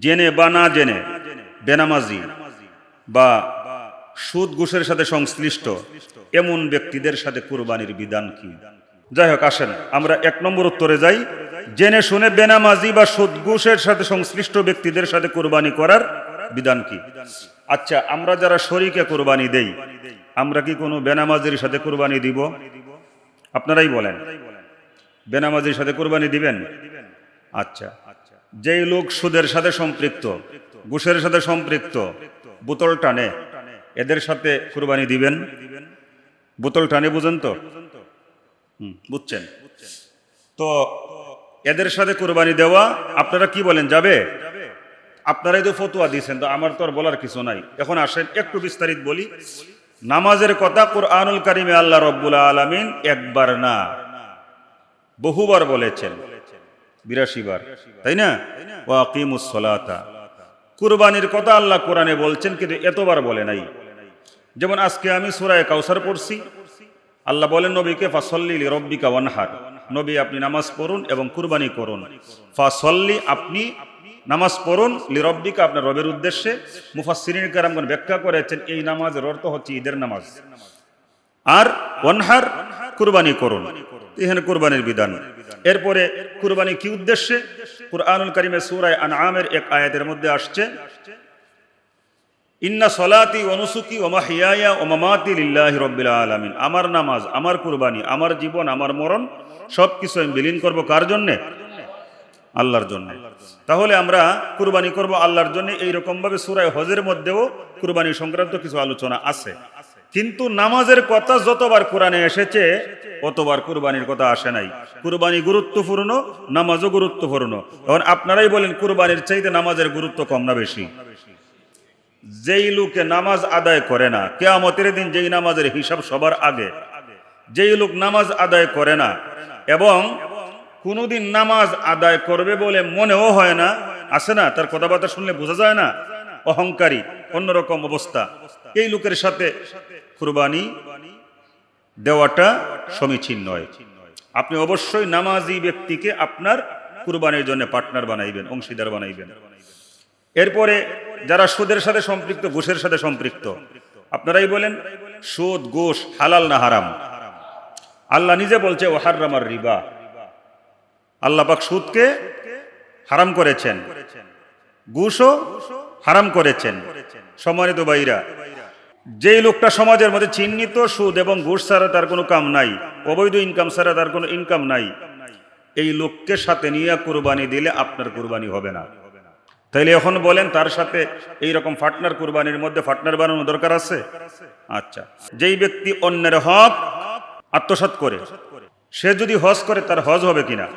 জেনে বা না জেনে বেনামাজি বা সুদ ঘুষের সাথে সংশ্লিষ্ট এমন ব্যক্তিদের সাথে কুরবানির বিধান কি? যাই হোক, আসেন আমরা 1 নম্বর উত্তরে যাই। জেনে শুনে বেনামাজি বা সুদ ঘুষের সাথে সংশ্লিষ্ট ব্যক্তিদের সাথে কুরবানি করার বিধান কি? আচ্ছা, আমরা যারা শরীকে কুরবানি দেই, আমরা কি কোনো বেনামাজির সাথে কুরবানি দিব? আপনারাই বলেন, বেনামাজির সাথে কুরবানি দিবেন? আচ্ছা, যেই লোক সুদের সাথে সম্পৃক্ত, ঘুষের সাথে সম্পৃক্ত, বোতল টানে, এদের সাথে কুরবানি দিবেন? বোতল টানে বুঝেন তো? বুঝছেন তো? এদের সাথে কুরবানি দেওয়া আপনারা কি বলেন, যাবে? আপনারাই তো ফতোয়া দিয়েছেন, তো আমার তো আর বলার কিছু নাই। এখন আসেন একটু বিস্তারিত বলি। নামাজের কথা কুরআনুল কারীমে আল্লাহ রাব্বুল আলামিন একবার না বহুবার বলেছেন, 82 বার, তাই না? ওয়া আকিমুস সালাতা, কুরবানির কথা আল্লাহ কোরআনে বলছেন, কিন্তু এতবার বলে নাই। যেমন আজকে আমি সূরা কাউসার পড়ছি, আল্লাহ বলেন নবীকে ফাসল্লি লিরাব্বিকা ওয়ানহার, নবী আপনি নামাজ পড়ুন এবং কুরবানি করুন। ফাসল্লি, আপনি নামাজ পড়ুন, লিরাব্বিকা, আপনার রবের উদ্দেশ্যে। মুফাসসিরিন কেরামগণ ব্যাখ্যা করেছেন এই নামাজের অর্থ হচ্ছে ঈদের নামাজ, আর ওয়ানহার, কুরবানি করুন। এখানে কুরবানির বিধান। এরপরে কুরবানি কি উদ্দেশ্যে? কুরআনুল কারীমে সূরা আনআমের এক আয়াতের মধ্যে আসছে, ইন্না সলাতি ওয়া নুসুকি ওয়া মাহইয়ায়া ওয়া মামাতি লিল্লাহি রাব্বিল আলামিন, আমার নামাজ, আমার কুরবানি, আমার জীবন, আমার মরণ সবকিছু আমি বিলীন করব কার জন্য? আল্লাহর জন্য। তাহলে আমরা কুরবানি করব আল্লাহর জন্য। এইরকম ভাবে সূরা হজের মধ্যেও কুরবানি সংক্রান্ত কিছু আলোচনা আছে, কিন্তু নামাজের কথা যতবার কোরআনে এসেছে অতবার কুরবানির কথা আসে নাই। কুরবানি গুরুত্বপূর্ণ, নামাজও গুরুত্বপূর্ণ। এখন আপনারাই বলেন কুরবানির চাইতে নামাজের গুরুত্ব কম না বেশি? যেই লোকে নামাজ আদায় করে না, কিয়ামতের দিন যেই নামাজের হিসাব সবার আগে, যেই লোক নামাজ আদায় করে না এবং কোনোদিন নামাজ আদায় করবে বলে মনেও হয় না, আছে না, তার কথাবার্তা শুনলে বোঝা যায় না, অহংকারী, অন্যরকম অবস্থা, এই লোকের সাথে কুরবানি দেওয়াটা সমীচীন নয়। আপনি অবশ্যই নামাজি ব্যক্তিকে আপনার কুরবানির জন্য পার্টনার বানাইবেন, অংশীদার বানাইবেন। এরপরে যারা সুদের সাথে সম্পৃক্ত, ঘুষের সাথে সম্পৃক্ত, আপনারাই বলেন সুদ ঘুষ হালাল না হারাম? আল্লাহ নিজে বলছে ও হারামার রিবা, আল্লাহ পাক সুদকে হারাম করেছেন, ঘুষও হারাম করেছেন। সম্মানিত ভাইরা, যেই লোকটা সমাজের মধ্যে চিহ্নিত সুদ এবং ঘুষ ছাড়া তার কোনো কাম নাই, অবৈধ ইনকাম ছাড়া তার কোনো ইনকাম নাই, এই লোককে সাথে নিয়ে কুরবানি দিলে আপনার কুরবানি হবে না। তাইলে এখন বলেন তার সাথে এই রকম পার্টনার, কুরবানির মধ্যে পার্টনার বানানো দরকার আছে? আচ্ছা, যেই ব্যক্তি অন্যের হক আত্মসাৎ করে, সে যদি হজ করে তার হজ হবে কিনা?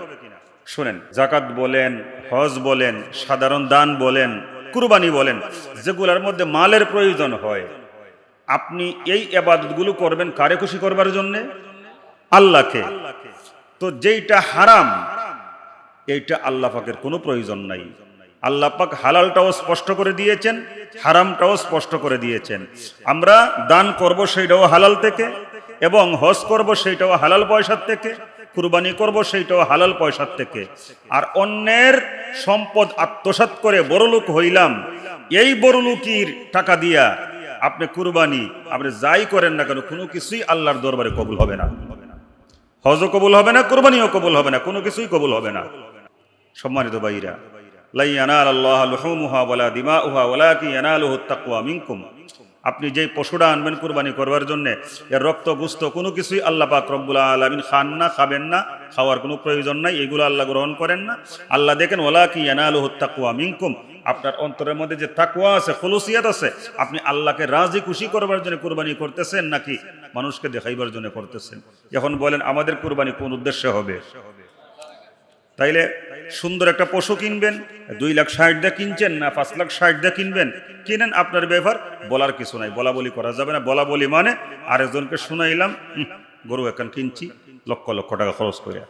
শুনেন, যাকাত বলেন, হজ বলেন, সাধারণ দান বলেন, কুরবানি বলেন, যেগুলোর মধ্যে মালের প্রয়োজন হয়, আপনি এই ইবাদতগুলো করবেন কারে খুশি করবার জন্য? আল্লাহকে। তো যেইটা হারাম, এইটা আল্লাহ পাকের কোনো প্রয়োজন নাই। আল্লাহ পাক হালালটাও স্পষ্ট করে দিয়েছেন, হারামটাও স্পষ্ট করে দিয়েছেন। আমরা দান করব সেইটাও হালাল থেকে, এবং হজ করব সেইটাও হালাল পয়সার থেকে, কুরবানি করব সেইটাও হালাল পয়সার থেকে। আর অন্যের সম্পদ আত্মসাৎ করে বড়লোক হইলাম, এই বড়লোকির টাকা দিয়া আপনি কুরবানি আপনি যাই করেন না কেন, কোনো কিছুই আল্লাহর দরবারে কবুল হবে না। হজও কবুল হবে না, কুরবানিও কবুল হবে না, কোনো কিছুই কবুল হবে না। সম্মানিত ভাইরা, লা ইয়ানালাল্লাহু লুহুমুহা ওয়ালা দিমাউহা ওয়ালাকিন ইয়ানালুহুত তাকওয়া মিনকুম, আপনি যেই পশুটা আনবেন কুরবানি করবার জন্য, এর রক্ত গোশত কোনো কিছুই আল্লাহ পাক রব্বুল আলামিন খান না, খাবেন না, খাওয়ার কোনো প্রয়োজন নাই, এগুলো আল্লাহ গ্রহণ করেন না। আল্লাহ দেখেন ওয়ালাকিন ইয়ানালুহুত তাকওয়া মিনকুম, আপনার অন্তরের মধ্যে যে তাকওয়া আছে, খুলুসিয়াত আছে, আপনি আল্লাহকে রাজি খুশি করবার জন্য কুরবানি করতেছেন নাকি মানুষকে দেখাইবার জন্য করতেছেন? এখন বলেন আমাদের কুরবানি কোন উদ্দেশ্যে হবে? তাইলে সুন্দর একটা পশু কিনবেন, 2,60,000 দিয়ে কিনছেন না 5,60,000 দিয়ে কিনবেন, কিনেন, আপনার ব্যবহার, বলার কিছু নাই, বলা বলি করা যাবে না। বলা বলি মানে আরেকজনকে শুনাইলাম, গরু এখন কিনছি লক্ষ লক্ষ টাকা খরচ করে।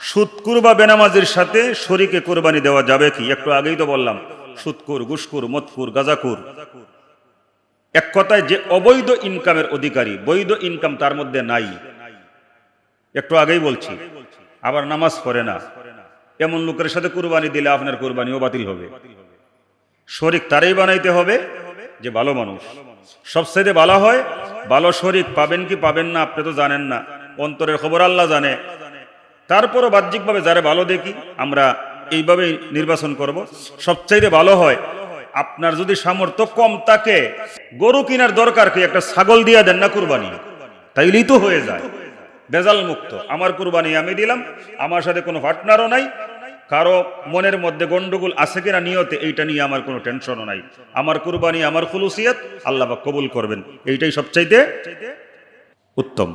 সুদকুর বা বেনামাজির সাথে শরীকে কুরবানি দেওয়া যাবে কি? একটু আগেই তো বললাম, সুদকুর, ঘুষকুর, মদকুর, গাঁজাকুর, এক কথায় যে অবৈধ ইনকামের অধিকারী, বৈধ ইনকাম তার মধ্যে নাই, একটু আগেই বলছি, আবার নামাজ পড়ে না, এমন লোকের সাথে কুরবানি দিলে আপনার কুরবানিও বাতিল হবে। শরীক তারাই বানাইতে হবে যে ভালো মানুষ। সবচেয়ে ভালো হয়, ভালো শরীক পাবেন কি পাবেন না আপনি তো জানেন না, অন্তরের খবর আল্লাহ জানে। তারপরও বাহ্যিকভাবে যারা ভালো দেখি আমরা এইভাবেই নির্বাচন করব। সবচাইতে ভালো হয় আপনার যদি সামর্থ্য কম থাকে, গরু কেনার দরকার কি, একটা ছাগল দিয়ে দেন না কুরবানি, তাইলেই তো হয়ে যায় ভেজাল মুক্ত। আমার কুরবানি আমি দিলাম, আমার সাথে কোনো পার্টনারও নাই, কারো মনের মধ্যে গন্ডগোল আছে কিনা নিয়তে, এইটা নিয়ে আমার কোনো টেনশনও নাই। আমার কুরবানি আমার খুলুসিয়ত আল্লাহ পাক কবুল করবেন, এইটাই সবচাইতে উত্তম।